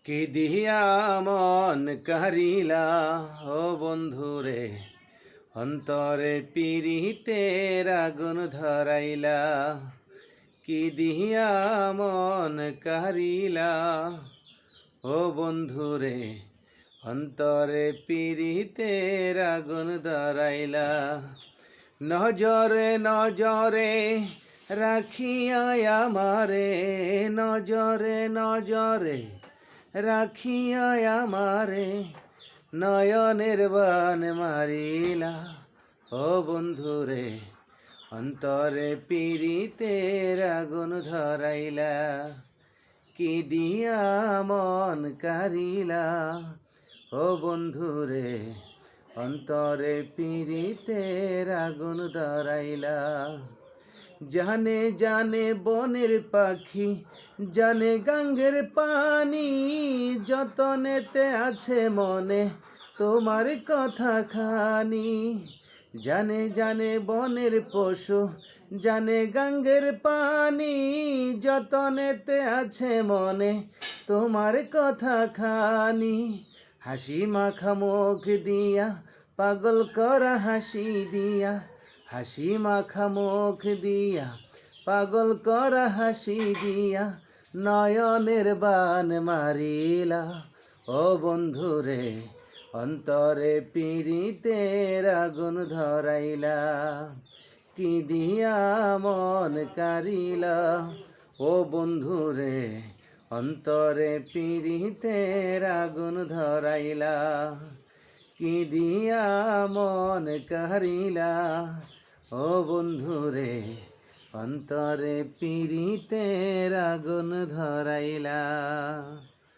কি দিয়া মন কারিলা ও বন্ধুরে, অন্তরে পিরিতের আগুন ধরাইলা। কি দিয়া মন কারিলা ও বন্ধুরে, অন্তরে পিরিতের আগুন ধরাইলা। নজরে নজরে রাখিয়া আমারে, নজরে নজরে রাখিয়া আমারে, নয়নের বান মারিলা ও বন্ধুরে, অন্তরে পিরিতের আগুন ধরাইলা। কি দিয়া মন কারিলা ও বন্ধুরে, অন্তরে পিরিতের আগুন ধরাইলা। জানে জানে বনের পাখি, জানে গাঙ্গের পানি, যতনেতে আছে মনে তোমার কথা খানি। জানে জানে বনের পশু, জানে গাঙ্গের পানি, যতনেতে আছে মনে তোমার কথা খানি। হাসি মাখা মুখ দিয়া পাগল করা হাসি দিয়া, হাসি মাখা মুখ দিয়া পাগল করা হাসি দিয়া, নয়নের বান মারিলা ও বন্ধুরে, অন্তরে পিরিতের আগুন ধরাইলা। কি দিয়া মন কারিলা ও বন্ধুরে, অন্তরে পিরিতের আগুন ধরাইলা। কি দিয়া মন কারিলা ও বন্ধুরে, অন্তরে পিরিতের আগুন ধরাইলা।